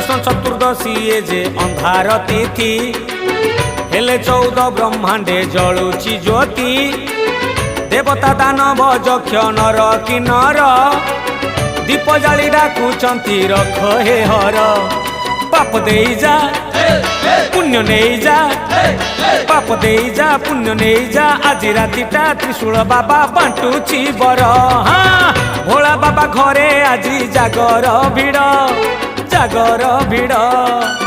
कृष्ण चतुर्दशी ये जे अंधार तिथि हेले 14 ब्रह्मांडे जलुची ज्योति देवता दानव यक्ष नर किन्नर दीप जाली डाकुचंती रख हे हर पाप देई जा पुण्य नहीं जा पाप देई जा पुण्य नहीं जा आज रातिटा त्रिशूल बाबा बांटुची बर हाँ भोला बाबा घरे आज जागर भिड़ जागर भिड़।